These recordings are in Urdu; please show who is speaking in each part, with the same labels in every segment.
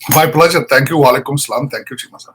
Speaker 1: My pleasure. Thank you. Walaikum salam. Thank you, Chima sir.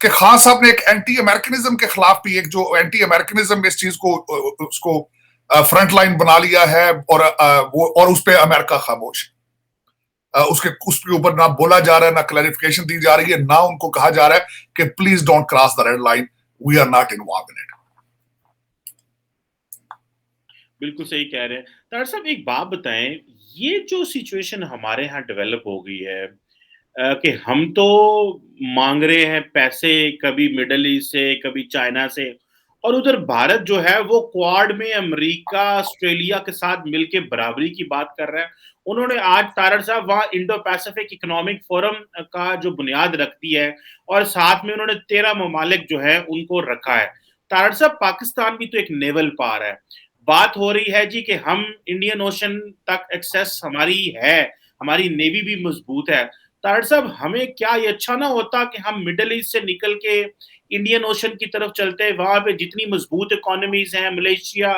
Speaker 1: کہ خان صاحب نے ایک اینٹی امریکنزم کے خلاف بھی ایک جو اینٹی امریکنزم اس چیز کو اس کو فرنٹ لائن بنا لیا ہے اور اس پہ امریکہ خاموش ہے. اس کے اوپر نہ بولا جا رہا ہے, نہ کلیریفیکیشن دی جا رہی ہے, نہ ان کو کہا جا رہا ہے کہ please don't cross the red line, we are not involved in it.
Speaker 2: بالکل صحیح کہہ رہے ہیں طاہر صاحب. ایک بات بتائیں, یہ جو سچویشن ہمارے ہاں ڈیولپ ہو گئی ہے کہ ہم تو مانگ رہے ہیں پیسے کبھی مڈل ایسٹ سے کبھی چائنا سے, اور ادھر بھارت جو ہے وہ کوارڈ میں امریکہ آسٹریلیا کے ساتھ مل کے برابری کی بات کر رہا ہے. انہوں نے آج طارر صاحب وہاں انڈو پیسفک اکنامک فورم کا جو بنیاد رکھتی ہے, اور ساتھ میں انہوں نے 13 ممالک جو ہے ان کو رکھا ہے. طارر صاحب پاکستان بھی تو ایک نیول پار ہے. بات ہو رہی ہے جی کہ ہم انڈین اوشن تک ایکسیس ہماری ہے, ہماری نیوی بھی مضبوط ہے. طارر صاحب ہمیں کیا یہ اچھا نہ ہوتا کہ ہم مڈل ایسٹ سے نکل کے انڈین اوشن کی طرف چلتے, وہاں پہ جتنی مضبوط اکانومیز ہیں, ملیشیا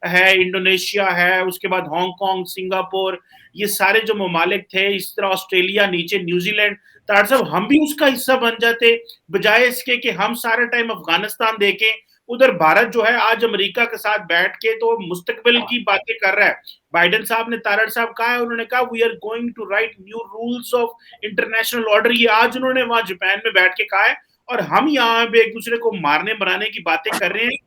Speaker 2: ہے, انڈونیشیا ہے, اس کے بعد ہانگ کانگ, سنگاپور, یہ سارے جو ممالک تھے, اس طرح آسٹریلیا, نیچے نیوزی لینڈ. طارر صاحب ہم بھی اس کا حصہ بن جاتے, بجائے اس کے کہ ہم سارا ٹائم افغانستان دیکھیں. ادھر بھارت جو ہے آج امریکہ کے ساتھ بیٹھ کے تو مستقبل کی باتیں کر رہا ہے. بائیڈن صاحب نے طارر صاحب کہا ہے, انہوں نے کہا we are going to write new rules of international order. یہ آج انہوں نے وہاں جاپان میں بیٹھ کے کہا ہے, اور ہم یہاں پہ ایک دوسرے کو مارنے بنانے کی باتیں کر رہے ہیں.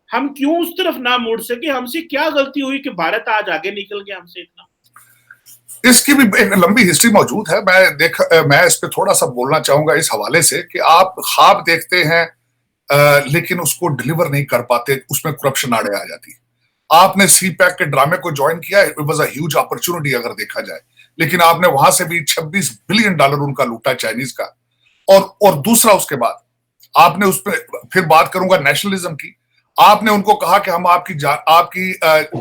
Speaker 2: ہم کیوں اس طرف نہ مڑ سکے؟ ہم سے کیا غلطی ہوئی کہ بھارت آج آگے نکل گیا ہم سے اتنا؟
Speaker 1: اس کی بھی ایک لمبی ہسٹری موجود ہے. میں اس پہ تھوڑا سا بولنا چاہوں گا اس حوالے سے کہ آپ خواب دیکھتے ہیں لیکن اس کو ڈلیور نہیں کر پاتے, اس میں کرپشن آڑے آ جاتی ہے. آپ نے سی پیک کے ڈرامے کو جوائن کیا, it was a huge opportunity اگر دیکھا جائے, لیکن آپ نے وہاں سے بھی $26 بلین ان کا لوٹا چائنیز کا. اور دوسرا اس کے بعد آپ نے اس پہ پھر بات کروں گا نیشنلزم کی. آپ نے ان کو کہا کہ ہم آپ کی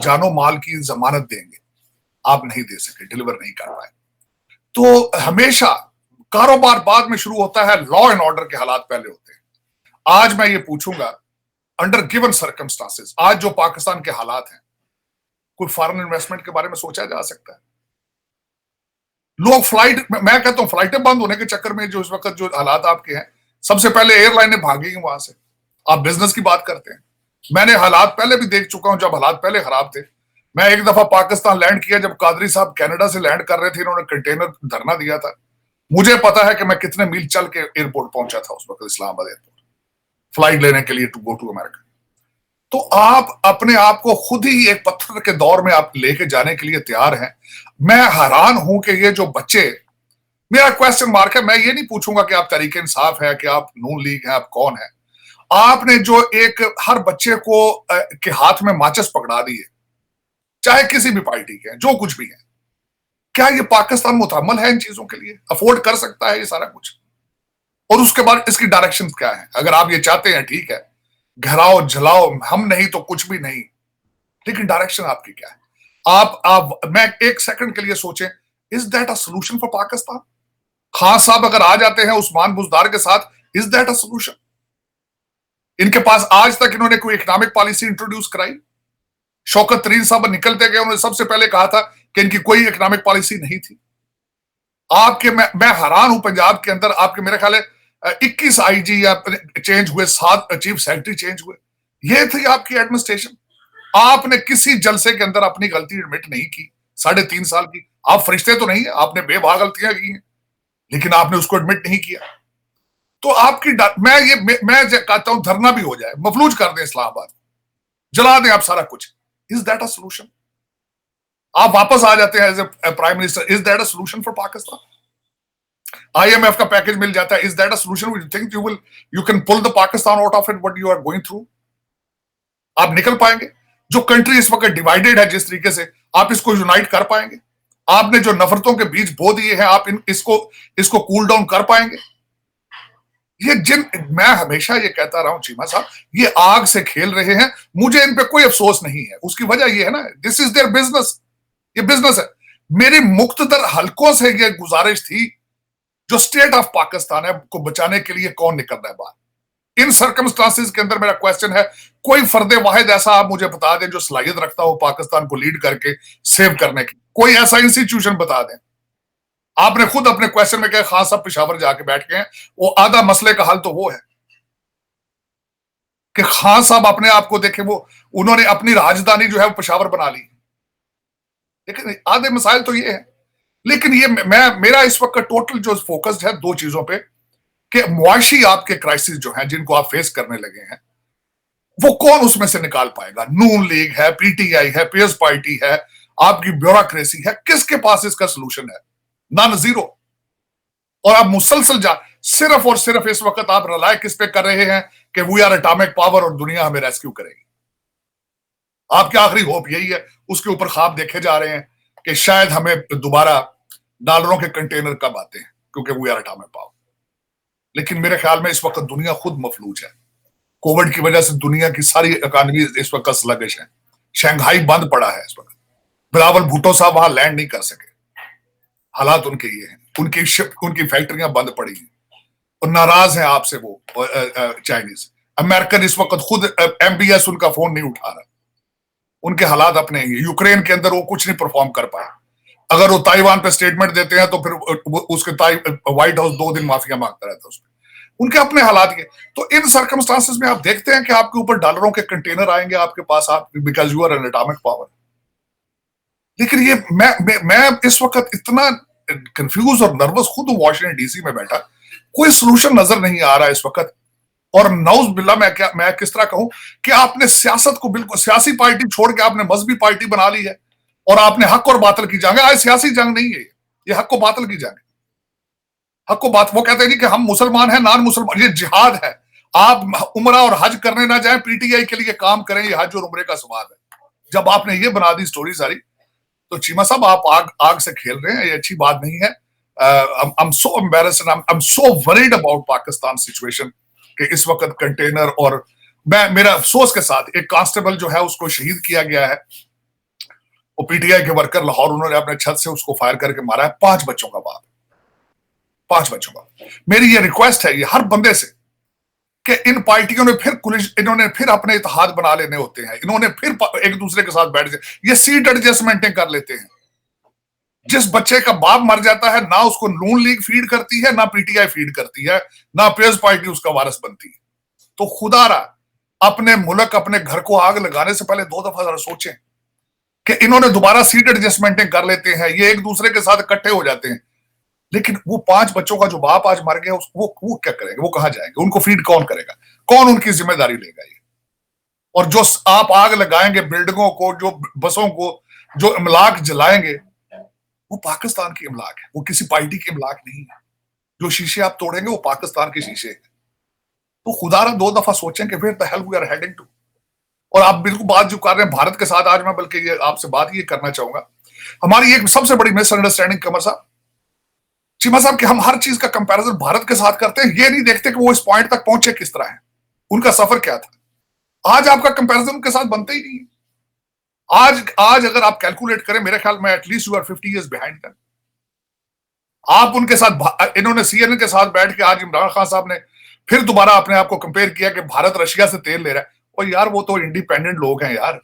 Speaker 1: جان و مال کی ضمانت دیں گے, آپ نہیں دے سکے, ڈلیور نہیں کر پائے. تو ہمیشہ کاروبار بعد میں شروع ہوتا ہے, لا اینڈ آرڈر کے حالات پہلے ہوتے ہیں. آج میں یہ پوچھوں گا, انڈر گیون سرکمسٹانسز آج جو پاکستان کے حالات ہیں, کوئی فارن انویسٹمنٹ کے بارے میں سوچا جا سکتا ہے؟ لوگ میں کہتا ہوں فلائٹیں بند ہونے کے چکر میں جو اس وقت جو حالات آپ کے ہیں, سب سے پہلے ایئر لائنیں بھاگی ہیں وہاں سے. آپ بزنس کی بات کرتے ہیں, میں نے حالات پہلے بھی دیکھ چکا ہوں جب حالات پہلے خراب تھے. میں ایک دفعہ پاکستان لینڈ کیا جب قادری صاحب کینیڈا سے لینڈ کر رہے تھے, انہوں نے کنٹینر دھرنا دیا تھا. مجھے پتا ہے کہ میں کتنے میل چل کے ایئرپورٹ پہنچا تھا اس وقت, اسلام آباد ایئرپورٹ, فلائٹ لینے کے لیے ٹو گو ٹو امریکہ. تو آپ اپنے آپ کو خود ہی ایک پتھر کے دور میں آپ لے کے جانے کے لیے تیار ہیں. میں حیران ہوں کہ یہ جو بچے, میرا کویسچن مارک ہے, میں یہ نہیں پوچھوں گا کہ آپ تحریک انصاف ہے, کہ آپ نون لیگ ہیں, آپ کون ہیں. آپ نے جو ایک ہر بچے کو کے ہاتھ میں ماچس پکڑا دی ہے, چاہے کسی بھی پارٹی کے ہیں, جو کچھ بھی ہیں, کیا یہ پاکستان متحمل ہے ان چیزوں کے لیے؟ افورڈ کر سکتا ہے یہ سارا کچھ؟ اور اس کے بعد اس کی ڈائریکشن کیا ہے؟ اگر آپ یہ چاہتے ہیں ٹھیک ہے, گھراؤ جلاؤ, ہم نہیں تو کچھ بھی نہیں, لیکن ڈائریکشن آپ کی کیا ہے؟ آپ میں ایک سیکنڈ کے لیے سوچیں, از that a solution for Pakistan? Khan صاحب اگر آ جاتے ہیں عثمان بزدار کے ساتھ, از دیٹ اے سولوشن؟ ان کے پاس آج تک انہوں نے کوئی اکنامک پالیسی انٹروڈیوس کرائی؟ شوکت ترین صاحب نکلتے گئے, انہوں نے سب سے پہلے کہا تھا کہ ان کی کوئی اکنامک پالیسی نہیں تھی. آپ کے میں حیران ہوں, پنجاب کے اندر آپ کے میرے خیال ہے 21 آئی جی چینج ہوئے, 7 چیف سیکرٹری چینج ہوئے. یہ تھی آپ کی ایڈمنسٹریشن. آپ نے کسی جلسے کے اندر اپنی غلطی ایڈمٹ نہیں کی 3.5 سال کی. آپ فرشتے تو نہیں ہیں, آپ نے بے بھا غلطیاں کی ہیں, لیکن آپ نے اس کو ایڈمٹ نہیں کیا. تو آپ کی میں کہتا ہوں دھرنا بھی ہو جائے, مفلوج کر دیں اسلام آباد, جلا دیں آپ سارا کچھ. Is that a solution? آپ واپس آ جاتے ہیں as a prime minister, is that a solution for Pakistan? I M F کا پیکج مل جاتا ہے, is that a solution? You think you can pull the Pakistan out of it what you are going through? آپ نکل پائیں گے؟ جو کنٹری اس وقت ڈیوائیڈڈ ہے جس طریقے سے, آپ اس کو یونائٹ کر پائیں گے؟ آپ نے جو نفرتوں کے بیج بو دیے ہیں, آپ اس کو کول ڈاؤن کر پائیں گے؟ میں ہمیشہ یہ کہتا رہا ہوں چیمہ صاحب, یہ آگ سے کھیل رہے ہیں, مجھے ان پہ کوئی افسوس نہیں ہے. اس کی وجہ یہ ہے نا, دس از دیئر بزنس, یہ بزنس ہے. میری مقتدر حلقوں سے یہ گزارش تھی, جو اسٹیٹ آف پاکستان ہے کو بچانے کے لیے کون نکلنا ہے باہر. ان سرکمسٹانسز کے اندر میرا کویسچن ہے, کوئی فرد واحد ایسا آپ مجھے بتا دیں جو صلاحیت رکھتا ہو پاکستان کو لیڈ کر کے سیو کرنے کی, کوئی ایسا انسٹیٹیوشن بتا دیں. آپ نے خود اپنے کویسچن میں کہا خان صاحب پشاور جا کے بیٹھ گئے ہیں, وہ آدھا مسئلے کا حل تو وہ ہے. کہ خان صاحب اپنے آپ کو دیکھیں، وہ انہوں نے اپنی راجدھانی جو ہے وہ پشاور بنا لی. لیکن آدھے مسائل تو یہ ہے. لیکن یہ میرا اس وقت ٹوٹل جو فوکس ہے دو چیزوں پہ، کہ معاشی آپ کے کرائسس جو ہیں جن کو آپ فیس کرنے لگے ہیں، وہ کون اس میں سے نکال پائے گا؟ نون لیگ ہے، پی ٹی آئی ہے، پیپلز پارٹی ہے، آپ کی بیوروکریسی ہے، کس کے پاس اس کا سلوشن ہے؟ Non zero. اور آپ مسلسل صرف اور صرف اس وقت آپ رلائے کس پہ کر رہے ہیں کہ وی آر اٹامک پاور اور دنیا ہمیں ریسکیو کرے گی. آپ کی آخری ہوپ یہی ہے، اس کے اوپر خواب دیکھے جا رہے ہیں کہ شاید ہمیں دوبارہ ڈالروں کے کنٹینر کب آتے ہیں کیونکہ وی آر اٹامک پاور. لیکن میرے خیال میں اس وقت دنیا خود مفلوج ہے. کووڈ کی وجہ سے دنیا کی ساری اکانومی اس وقت سلگش ہے. شنگھائی بند پڑا ہے اس وقت. بلاول بھٹو صاحب وہاں لینڈ نہیں کر سکے. حالات ان کے یہ ہیں. ان کی فیکٹریاں بند پڑی ہیں اور ناراض ہیں آپ سے وہ چائنیز. امریکن اس وقت خود ایم بی ایس ان کا فون نہیں اٹھا رہا. ان کے حالات اپنے ہیں. یوکرین کے اندر وہ کچھ نہیں پرفارم کر پائے. اگر وہ تائیوان پہ سٹیٹمنٹ دیتے ہیں تو پھر اس کے وائٹ ہاؤس 2 دن معافیا مانگتا رہتا ہے اس پہ. ان کے اپنے حالات کے. تو ان سرکمسٹانسز میں آپ دیکھتے ہیں کہ آپ کے اوپر ڈالروں کے کنٹینر آئیں گے آپ کے پاس، آپ because you are an atomic power. لیکن یہ میں اس وقت اتنا کنفیوز اور نروس خود واشنگٹن ڈی سی میں بیٹھا، کوئی سلوشن نظر نہیں آ رہا اس وقت. اور نعوذ باللہ میں کس طرح کہوں کہ آپ نے سیاست کو بالکل سیاسی پارٹی چھوڑ کے آپ نے مذہبی پارٹی بنا لی ہے اور آپ نے حق اور باطل کی جنگ. آج سیاسی جنگ نہیں ہے، یہ حق و باطل کی جنگ ہے. حق و باطل وہ کہتے ہیں جی کہ ہم مسلمان ہیں، نان مسلمان. یہ جہاد ہے. آپ عمرہ اور حج کرنے نہ جائیں، پی ٹی آئی کے لیے کام کریں. یہ حج اور عمرے کا سوال ہے. جب آپ نے یہ بنا دی سٹوری ساری، تو چیمہ صاحب آپ آگ سے کھیل رہے ہیں. یہ اچھی بات نہیں ہے. I'm so embarrassed and I'm so worried about Pakistan situation کہ اس وقت کنٹینر. اور میرا افسوس کے ساتھ ایک کانسٹیبل جو ہے اس کو شہید کیا گیا ہے. وہ پی ٹی آئی کے ورکر لاہور، انہوں نے اپنے چھت سے اس کو فائر کر کے مارا ہے. 5 بچوں کا باپ. 5 بچوں کا. میری یہ ریکویسٹ ہے یہ ہر بندے سے کہ ان پارٹیوں نے انہوں نے پھر اپنے اتحاد بنا لینے ہوتے ہیں. انہوں نے پھر ایک دوسرے کے ساتھ بیٹھ کے یہ سیٹ ایڈجسٹمنٹیں کر لیتے ہیں. جس بچے کا باپ مر جاتا ہے، نہ اس کو نون لیگ فیڈ کرتی ہے، نہ پی ٹی آئی فیڈ کرتی ہے، نہ پیپلز پارٹی اس کا وارث بنتی ہے. تو خدا را اپنے ملک، اپنے گھر کو آگ لگانے سے پہلے 2 دفعہ ذرا سوچیں کہ انہوں نے دوبارہ سیٹ ایڈجسٹمنٹیں کر لیتے ہیں، یہ ایک دوسرے کے ساتھ اکٹھے ہو جاتے ہیں. لیکن وہ 5 بچوں کا جو باپ آج مر گیا، وہ کیا کریں گے؟ وہ کہاں جائیں گے؟ ان کو فیڈ کون کرے گا؟ کون ان کی ذمہ داری لے گا؟ یہ اور جو آپ آگ لگائیں گے بلڈنگوں کو، جو بسوں کو، جو املاک جلائیں گے، وہ پاکستان کی املاک ہے، وہ کسی پارٹی کی املاک نہیں ہے. جو شیشے آپ توڑیں گے وہ پاکستان کے شیشے ہیں. تو خدا را 2 دفعہ سوچیں کہ where the hell we are heading to. اور آپ بالکل بات جو کر رہے ہیں بھارت کے ساتھ، آج میں بلکہ یہ آپ سے بات یہ کرنا چاہوں گا. ہماری ایک سب سے بڑی مس انڈرسٹینڈنگ قمر صاحب، چیمہ صاحب، کہ ہم ہر چیز کا کمپیریزن بھارت کے ساتھ کرتے ہیں. یہ نہیں دیکھتے کہ وہ اس پوائنٹ تک پہنچے کس طرح ہیں، ان کا سفر کیا تھا. آج آپ کا کمپیریزن ان کے ساتھ بنتا ہی نہیں ہے. آج اگر آپ کیلکولیٹ کریں، میرے خیال میں at least you are 50 years behind them. آپ ان کے ساتھ، انہوں نے سی این این کے ساتھ بیٹھ کے آج عمران خان صاحب نے پھر دوبارہ اپنے آپ کو کمپیئر کیا کہ بھارت رشیا سے تیل لے رہا ہے. اور یار وہ تو انڈیپینڈنٹ لوگ ہیں یار،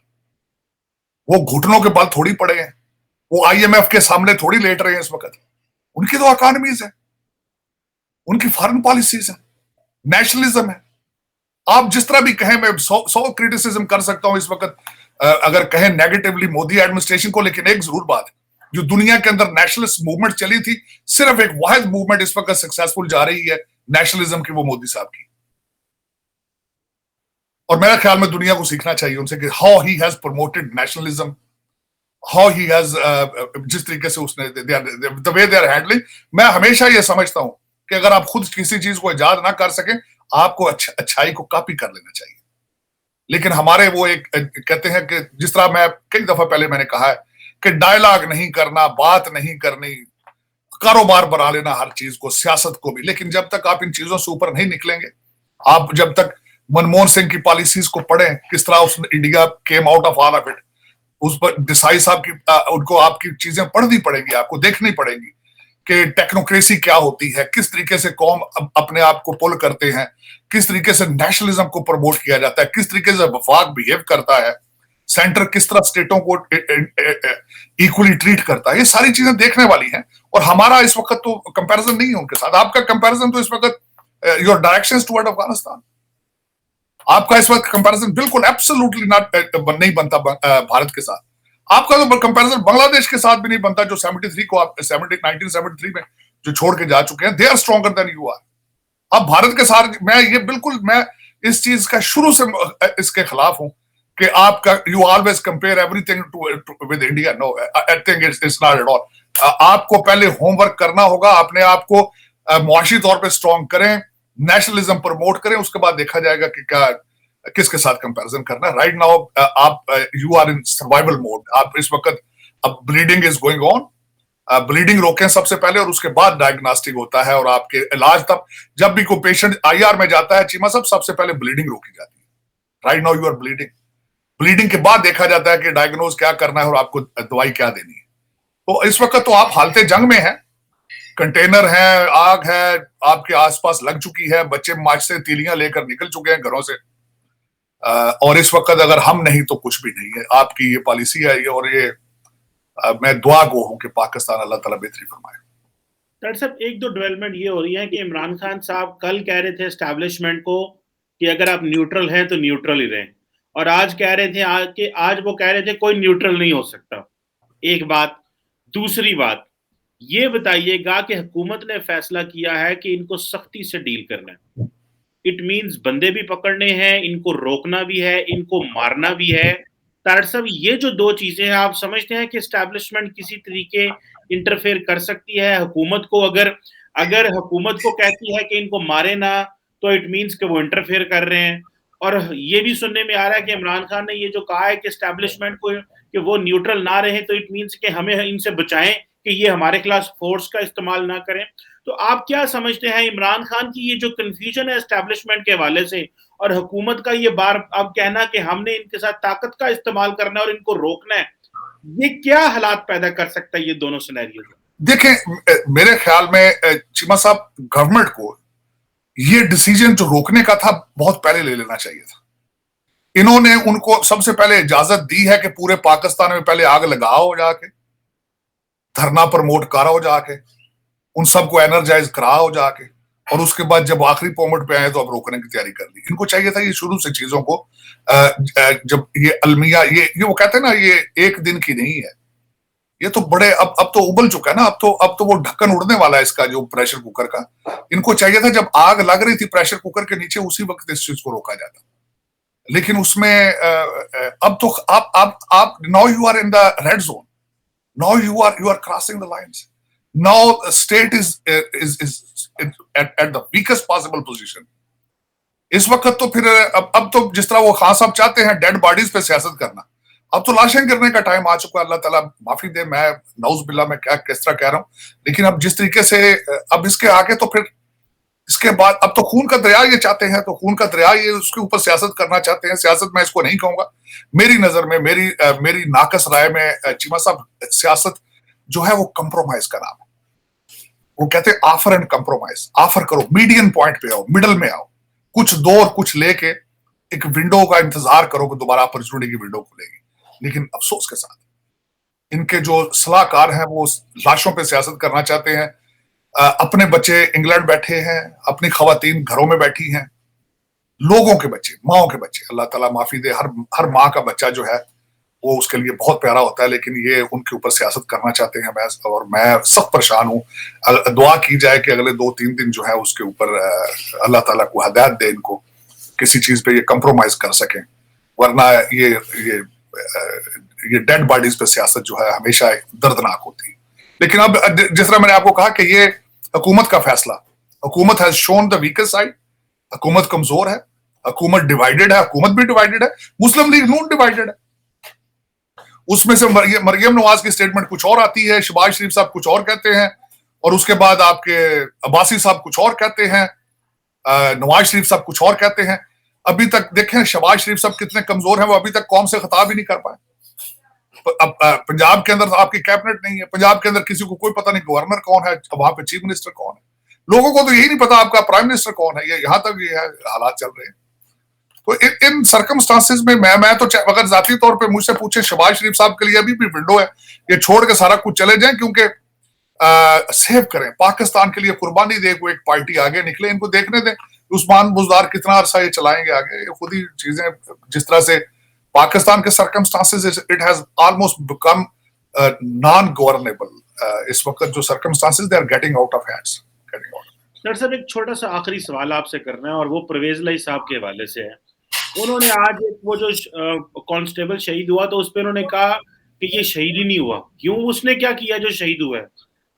Speaker 1: وہ گھٹنوں کے بل تھوڑی پڑے ہیں، وہ آئی ایم ایف کے سامنے تھوڑی لیٹ رہے ہیں اس وقت. ان کی تو اکانومیز ہیں، ان کی فارن پالیسیز ہیں، نیشنلزم ہے. آپ جس طرح بھی کہیں، میں 100 کریٹیسزم کر سکتا ہوں اس وقت اگر کہیں نیگیٹولی مودی ایڈمنسٹریشن کو. لیکن ایک ضرور بات ہے، جو دنیا کے اندر نیشنلسٹ موومنٹ چلی تھی، صرف ایک واحد موومنٹ اس وقت سکسیسفل جا رہی ہے نیشنلزم کی، وہ مودی صاحب کی. اور میرے خیال میں دنیا کو سیکھنا چاہیے ان سے کہ how he has promoted nationalism, how he has, جس طریقے سے اس نے the way they are handling. میں ہمیشہ یہ سمجھتا ہوں کہ اگر آپ خود کسی چیز کو ایجاد نہ کر سکیں، آپ کو اچھائی کو کاپی کر لینا چاہیے. لیکن ہمارے وہ ایک کہتے ہیں کہ جس طرح میں کئی دفعہ پہلے میں نے کہا ہے کہ ڈائلاگ نہیں کرنا، بات نہیں کرنی، کاروبار بنا لینا ہر چیز کو، سیاست کو بھی. لیکن جب تک آپ ان چیزوں سے اوپر نہیں نکلیں گے، آپ جب تک منموہن سنگھ کی پالیسیز کو پڑھیں، کس طرح اس India came out of all of it, اس پر دیسائی صاحب کی، ان کو آپ کی چیزیں پڑھنی پڑیں گی، آپ کو دیکھنی پڑیں گی کہ ٹیکنوکریسی کیا ہوتی ہے، کس طریقے سے قوم اپنے آپ کو پل کرتے ہیں، کس طریقے سے نیشنلزم کو پروموٹ کیا جاتا ہے، کس طریقے سے وفاق بیہیو کرتا ہے، سینٹر کس طرح اسٹیٹوں کو ایکولی ٹریٹ کرتا ہے. یہ ساری چیزیں دیکھنے والی ہیں. اور ہمارا اس وقت تو کمپیریزن نہیں ہے ان کے ساتھ. آپ کا کمپیریزن تو اس وقت یور ڈائریکشن ٹورڈ افغانستان. آپ کا اس وقت کمپیریزن بالکل ایبسولوٹلی نہیں بنتا بھارت کے ساتھ. آپ کا تو کمپیریزن بنگلہ دیش کے ساتھ بھی نہیں بنتا جو 73 کو 1973 میں جو چھوڑ کے جا چکے ہیں. They are stronger than you are. اب بھارت کے ساتھ میں اس چیز کا شروع سے اس کے خلاف ہوں کہ آپ کا you always compare everything with India. No I think it's not at all. آپ کو پہلے ہوم ورک کرنا ہوگا, اپنے آپ کو معاشی طور پہ اسٹرانگ کریں, نیشنلزم پروموٹ کریں, اس کے بعد دیکھا جائے گا کہ کیا کس کے ساتھ کمپیریزن کرنا ہے. رائٹ ناؤ آپ you are in survival mode. آپ اس وقت اب bleeding is going on. Bleeding روکیں سب سے پہلے, اور اس کے بعد ڈائگنوسٹک ہوتا ہے اور آپ کے علاج. تب جب بھی کوئی پیشنٹ آئی آر میں جاتا ہے چیما صاحب, سب سے پہلے بلیڈنگ روکی جاتی ہے. Right now you are bleeding. Bleeding کے بعد دیکھا جاتا ہے کہ ڈائگنوز کیا کرنا ہے اور آپ کو دوائی کیا دینی ہے. تو اس وقت تو آپ حالت جنگ میں ہیں. کنٹینر ہیں, آگ ہے آپ کے آس پاس لگ چکی ہے, بچے مارچ سے تیلیاں لے کر نکل چکے ہیں گھروں سے, اور اس وقت اگر ہم نہیں تو کچھ بھی نہیں ہے. آپ کی یہ پالیسی ہے, اور یہ میں دعا گو ہوں کہ پاکستان اللہ تعالیٰ بہتری فرمائے.
Speaker 2: ڈاکٹر صاحب ایک دو ڈیولپمنٹ یہ ہو رہی ہے کہ عمران خان صاحب کل کہہ رہے تھے اسٹیبلشمنٹ کو کہ اگر آپ نیوٹرل ہیں تو نیوٹرل ہی رہیں, اور آج کہہ رہے تھے کہ آج وہ کہہ رہے تھے کوئی نیوٹرل نہیں ہو سکتا. ایک بات. دوسری بات یہ بتائیے گا کہ حکومت نے فیصلہ کیا ہے کہ ان کو سختی سے ڈیل کرنا ہے. اٹ مینز بندے بھی پکڑنے ہیں, ان کو روکنا بھی ہے, ان کو مارنا بھی ہے. طارق صاحب یہ جو دو چیزیں ہیں, آپ سمجھتے ہیں کہ اسٹیبلشمنٹ کسی طریقے انٹرفیئر کر سکتی ہے حکومت کو؟ اگر حکومت کو کہتی ہے کہ ان کو مارے نہ, تو اٹ مینز کہ وہ انٹرفیئر کر رہے ہیں. اور یہ بھی سننے میں آ رہا ہے کہ عمران خان نے یہ جو کہا ہے کہ اسٹیبلشمنٹ کو کہ وہ نیوٹرل نہ رہے, تو اٹ مینز کہ ہمیں ان سے بچائیں کہ یہ ہمارے خلاف فورس کا استعمال نہ کریں. تو آپ کیا سمجھتے ہیں عمران خان کی یہ جو کنفیوژن ہے اسٹیبلشمنٹ کے حوالے سے, اور حکومت کا یہ بار اب کہنا کہ ہم نے ان کے ساتھ طاقت کا استعمال کرنا ہے اور ان کو روکنا ہے, یہ کیا حالات پیدا کر سکتا ہے یہ دونوں سینیریو؟
Speaker 1: دیکھیں میرے خیال میں چیما صاحب, گورنمنٹ کو یہ ڈیسیجن جو روکنے کا تھا بہت پہلے لے لینا چاہیے تھا. انہوں نے ان کو سب سے پہلے اجازت دی ہے کہ پورے پاکستان میں پہلے آگ لگاؤ, جا کے دھرنا پروموٹ کراؤ, جا کے ان سب کو انرجائز کراؤ جا کے, اور اس کے بعد جب آخری پومنٹ پہ آئے تو اب روکنے کی تیاری کر لی. ان کو چاہیے تھا یہ شروع سے چیزوں کو, جب یہ المیہ یہ وہ کہتے ہیں نا یہ ایک دن کی نہیں ہے, یہ تو بڑے اب تو ابل چکا ہے نا. اب تو وہ ڈھکن اڑنے والا ہے اس کا جو پریشر کوکر کا. ان کو چاہیے تھا جب آگ لگ رہی تھی پریشر کوکر کے نیچے, اسی وقت اس چیز کو روکا جاتا. لیکن اس میں اب تو آپ now you are in the red zone. Now you are crossing the lines. Now the state is at the weakest possible position. اس وقت تو پھر اب تو جس طرح وہ خان صاحب چاہتے ہیں ڈیڈ باڈیز پہ سیاست کرنا, اب تو لاشیں گرنے کا ٹائم آ چکا ہے. اللہ تعالیٰ معافی دے, میں نعوذ باللہ میں کس طرح کہہ رہا ہوں, لیکن اب جس طریقے سے اب اس کے آگے تو پھر اس کے بعد اب تو خون کا دریا یہ چاہتے ہیں, تو خون کا دریا یہ اس کے اوپر سیاست کرنا چاہتے ہیں. سیاست میں اس کو نہیں کہوں گا, میری نظر میں میری ناقص رائے میں چیما صاحب, سیاست جو ہے وہ کمپرومائز کا نام ہے. وہ کہتے ہیں آفر اینڈ کمپرومائز. آفر کرو, میڈین پوائنٹ پہ آؤ, مڈل میں آؤ, کچھ دو اور کچھ لے کے ایک ونڈو کا انتظار کرو کہ دوبارہ اپرچونٹی کی ونڈو کھلے گی. لیکن افسوس کے ساتھ ان کے جو صلاح کار ہیں وہ لاشوں پہ سیاست کرنا چاہتے ہیں. اپنے بچے انگلینڈ بیٹھے ہیں, اپنی خواتین گھروں میں بیٹھی ہیں, لوگوں کے بچے, ماؤں کے بچے, اللہ تعالیٰ معافی دے, ہر ماں کا بچہ جو ہے وہ اس کے لیے بہت پیارا ہوتا ہے, لیکن یہ ان کے اوپر سیاست کرنا چاہتے ہیں. اور میں سخت پریشان ہوں. دعا کی جائے کہ اگلے 2-3 دن جو ہے اس کے اوپر اللہ تعالیٰ کو ہدایت دے, ان کو کسی چیز پہ یہ کمپرومائز کر سکیں, ورنہ یہ ڈیڈ باڈیز پہ سیاست جو ہے ہمیشہ دردناک ہوتی ہے. لیکن اب جس طرح میں نے آپ کو کہا کہ یہ حکومت کا فیصلہ, حکومت has shown the weaker side. حکومت کمزور ہے, حکومت ڈیوائیڈڈ ہے, حکومت بھی ڈیوائیڈڈ ہے, مسلم لیگ نون ڈیوائیڈڈ ہے. اس میں سے مریم نواز کی سٹیٹمنٹ کچھ اور آتی ہے, شہباز شریف صاحب کچھ اور کہتے ہیں, اور اس کے بعد آپ کے عباسی صاحب کچھ اور کہتے ہیں, نواز شریف صاحب کچھ اور کہتے ہیں. ابھی تک دیکھیں شہباز شریف صاحب کتنے کمزور ہیں, وہ ابھی تک قوم سے خطاب ہی نہیں کر پائے. اب پنجاب کے اندر آپ کی کیبنٹ نہیں ہے, پنجاب کے اندر کسی کو کوئی پتہ نہیں گورنر کون ہے, وہاں پہ چیف منسٹر کون ہے, لوگوں کو تو یہی نہیں پتا آپ کا پرائم منسٹر کون ہے. یہاں تک یہ حالات چل رہے ہیں. تو ان سرکمسٹانسز میں میں تو اگر ذاتی طور پہ مجھ سے پوچھے, شہباز شریف صاحب کے لیے ابھی بھی ونڈو ہے, یہ چھوڑ کے سارا کچھ چلے جائیں, کیونکہ سیو کریں پاکستان کے لیے, قربانی دے, کوئی ایک پارٹی آگے نکلے, ان کو دیکھنے دیں. عثمان بزدار کتنا عرصہ یہ چلائیں گے آگے؟ یہ خود ہی چیزیں جس طرح سے پاکستان کے circumstances it has almost become non governable. اس وقت جو circumstances they are getting out of hands.
Speaker 2: Doctor صاحب ایک چھوٹا سا آخری سوال آپ سے کرنا ہے اور وہ پرویز لائی صاحب کے حوالے سے ہے. انہوں نے آج وہ جو کانسٹیبل شہید ہوا تو اس پہ انہوں نے کہا کہ یہ شہید ہی نہیں ہوا. کیوں؟ اس نے کیا کیا جو شہید ہوا ہے؟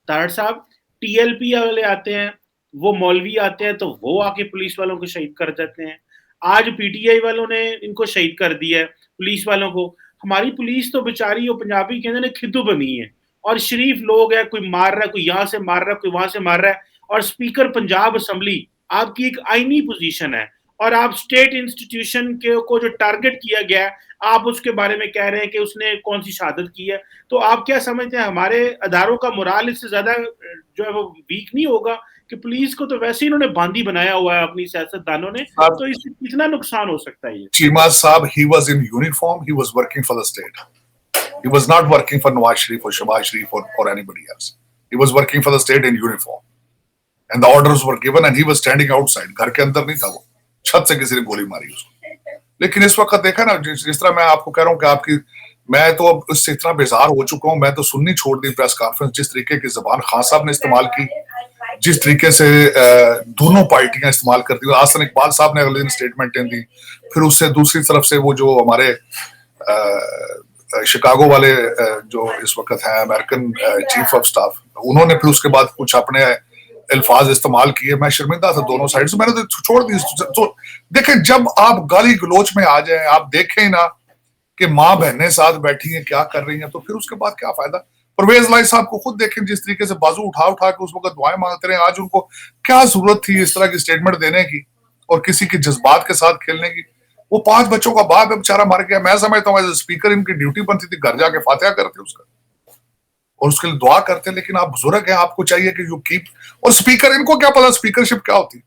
Speaker 2: طاہر صاحب ٹی ایل پی والے آتے ہیں, وہ مولوی آتے ہیں تو وہ آ کے پولیس والوں کو شہید کر دیتے ہیں. آج پی ٹی آئی والوں نے ان کو شہید کر دیا ہے پولیس والوں کو. ہماری پولیس تو بیچاری وہ پنجابی کہتے ہیں کھدو بنی ہے, اور شریف لوگ ہیں, کوئی مار رہا ہے, کوئی یہاں سے مار رہا ہے, کوئی وہاں سے مار رہا ہے. اور اسپیکر پنجاب اسمبلی آپ کی ایک آئینی پوزیشن ہے, اور آپ اسٹیٹ انسٹیٹیوشن کو جو ٹارگٹ کیا گیا ہے آپ اس کے بارے میں کہہ رہے ہیں کہ اس نے کون سی شہادت کی ہے. تو آپ کیا سمجھتے ہیں ہمارے اداروں کا مورال اس سے زیادہ جو ہے وہ ویک نہیں ہوگا کہ پولیس کو تو ویسے ہی انہوں نے باندھی بنایا ہوا ہے اپنی سیاست دانوں نے, تو اس سے کتنا نقصان ہو سکتا ہے؟ یہ
Speaker 1: چیمہ صاحب he was in uniform, he was working for the state. He was not working for Nawaz Sharif or Shehbaz Sharif or anybody else. He was working for the state in uniform. And the orders were given and he was standing outside. گھر کے اندر نہیں تھا, وہ چھت سے کسی نے گولی ماری اس کو. لیکن اس وقت دیکھا نا جس طرح میں آپ کو کہہ رہا ہوں کہ آپ کی, میں تو اب اس سے اتنا بیزار ہو چکا ہوں, میں تو سننی چھوڑ دی پریس کانفرنس. جس طریقے کی زبان خان صاحب نے استعمال کی, جس طریقے سے دونوں پارٹیاں استعمال کرتی ہیں. آسن اقبال صاحب نے اگلے دن اسٹیٹمنٹیں دی, پھر اس سے دوسری طرف سے وہ جو ہمارے شکاگو والے جو اس وقت ہیں امریکن چیف آف سٹاف, انہوں نے پھر اس کے بعد کچھ اپنے الفاظ استعمال کیے. میں شرمندہ تھا دونوں سائڈ سے, میں نے تو چھوڑ دی. تو دیکھیں جب آپ گالی گلوچ میں آ جائیں, آپ دیکھیں نا کہ ماں بہنیں ساتھ بیٹھی ہیں کیا کر رہی ہیں, تو پھر اس کے بعد کیا فائدہ؟ پرویز لائی صاحب کو خود دیکھیں جس طریقے سے بازو اٹھا کے اس وقت دعائیں مانگتے رہے. آج ان کو کیا ضرورت تھی اس طرح کی اسٹیٹمنٹ دینے کی اور کسی کے جذبات کے ساتھ کھیلنے کی؟ وہ 5 بچوں کا باپ ہے, بیچارہ مر گیا. میں سمجھتا ہوں ایز اے اسپیکر ان کی ڈیوٹی بنتی تھی گھر جا کے فاتحہ کرتے اس کا اور اس کے لیے دعا کرتے. لیکن آپ بزرگ ہیں, آپ کو چاہیے کہ یو کیپ. اور اسپیکر, ان کو کیا پتا اسپیکرشپ کیا ہوتی؟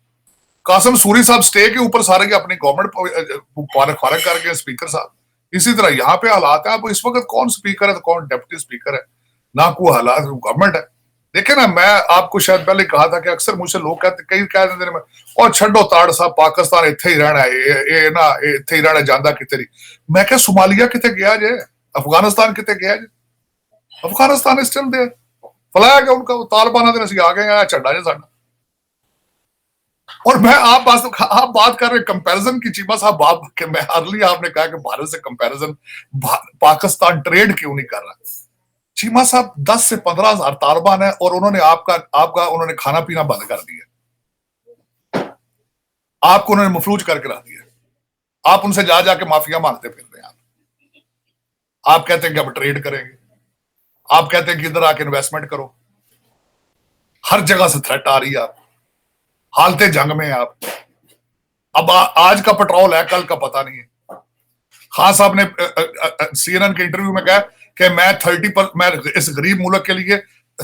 Speaker 1: قاسم سوری صاحب سٹے کے اوپر سارے کے اپنی گورنمنٹ فارغ کر کے اسپیکر صاحب. اسی طرح یہاں پہ حالات ہیں. اب اس وقت کون اسپیکر ہے, کون ڈپٹی اسپیکر ہے, نہ کوئی حالات گورنمنٹ ہے. دیکھیں نا, میں آپ کو شاید پہلے کہا تھا کہ اکثر مجھ سے لوگ کہتے کئی کہہ دیتے ہیں اور چھڈو تاڑ صاحب پاکستان اتھے ہی رہنا ہے, اتھے ہی رہنا جاندہ کتے رہی. میں کہ صومالیہ کتے گیا جے, افغانستان کتے گیا جے, افغانستان اسٹل دے فلایا گیا ان کا, طالبانہ دے نسی آ گئے چھڈا جے ساڈا. اور میں آپ بات کر رہے کمپیرزن کی. چیمہ صاحب آپ میں ارلی آپ نے کہا کہ بھارت سے کمپیرزن پاکستان ٹریڈ کیوں نہیں کر رہا. چیمہ صاحب 10 سے 15 ہزار طالبان ہیں اور انہوں نے آپ کا انہوں نے کھانا پینا بند کر دیا, آپ کو انہوں نے مفلوج کر کے رکھ دیا. آپ ان سے جا کے معافیا مانگتے پھر رہے ہیں. آپ کہتے ہیں کہ اب ٹریڈ کریں گے, آپ کہتے ہیں کہ ادھر آ کے انویسٹمنٹ کرو. ہر جگہ سے تھریٹ آ رہی ہے, آپ حالت جنگ میں آپ. اب آج کا پٹرول ہے, کل کا پتہ نہیں ہے. خان صاحب نے سی این این کے انٹرویو میں کہا کہ میں 30% میں اس غریب ملک کے لیے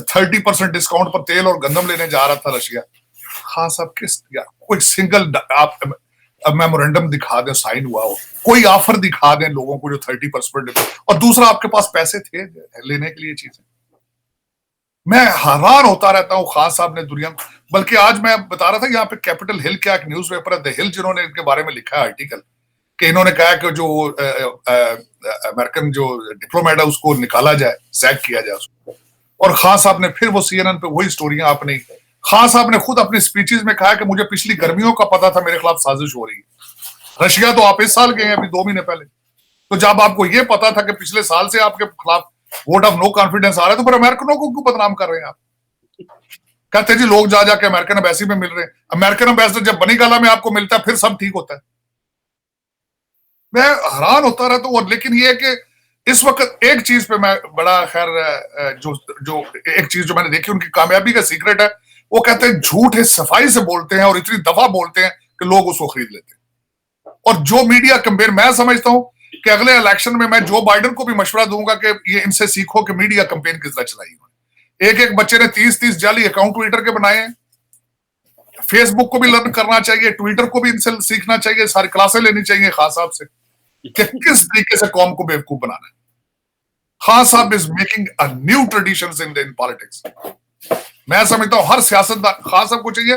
Speaker 1: 30% ڈسکاؤنٹ پر تیل اور گندم لینے جا رہا تھا رشیا. خان صاحب کس کوئی سنگل آپ میمورینڈم دکھا دیں سائن ہوا ہو, کوئی آفر دکھا دیں لوگوں کو جو 30%, اور دوسرا آپ کے پاس پیسے تھے لینے کے لیے چیزیں. میں حیران ہوتا رہتا ہوں خان صاحب نے دنیا. بلکہ آج میں بتا رہا تھا یہاں پہ کیپٹل ہل کیا ایک نیوز پیپر ہے دی ہل, جنہوں نے ان کے بارے میں لکھا ہے آرٹیکل کہ انہوں نے کہا کہ جو امریکن جو ڈپلومیٹ ہے اس کو نکالا جائے, سیک کیا جائے اس کو. اور خان صاحب نے پھر وہ سی این این پہ وہی سٹوریاں آپ نے, خان صاحب نے خود اپنی سپیچز میں کہا کہ مجھے پچھلی گرمیوں کا پتا تھا میرے خلاف سازش ہو رہی ہے. رشیا تو آپ اس سال گئے ہیں ابھی 2 مہینے پہلے, تو جب آپ کو یہ پتا تھا کہ پچھلے سال سے آپ کے خلاف ووٹ آف نو کانفیڈنس آ رہا ہے, تو پھر امریکنوں کو کیوں بدنام کر رہے ہیں آپ؟ کہتے جی لوگ جا کے امریکن امبیسی میں مل رہے ہیں. امریکن امبیسڈر جب بنی گالا میں آپ کو ملتا ہے پھر سب ٹھیک ہوتا ہے. میں حیران ہوتا رہتا ہوں. لیکن یہ کہ اس وقت ایک چیز پہ میں بڑا خیر جو ایک چیز جو میں نے دیکھی ان کی کامیابی کا سیکرٹ ہے, وہ کہتے ہیں جھوٹ صفائی سے بولتے ہیں اور اتنی دفعہ بولتے ہیں کہ لوگ اس کو خرید لیتے ہیں. اور جو میڈیا کمپین, میں سمجھتا ہوں کہ اگلے الیکشن میں جو بائیڈن کو بھی مشورہ دوں گا کہ یہ ان سے سیکھو کہ میڈیا کمپین کس طرح چلائی. ایک بچے نے 30 جعلی اکاؤنٹ ٹویٹر کے بنائے ہیں. فیس بک کو بھی لرن کرنا چاہیے, ٹویٹر کو بھی ان سے سیکھنا چاہیے, ساری کلاسیں لینی چاہیے خان صاحب سے کہ کس طریقے سے قوم کو بیوقوف بنانا ہے. خان صاحب is making new traditions in politics. میں سمجھتا ہوں ہر سیاستدان, خان صاحب کو چاہیے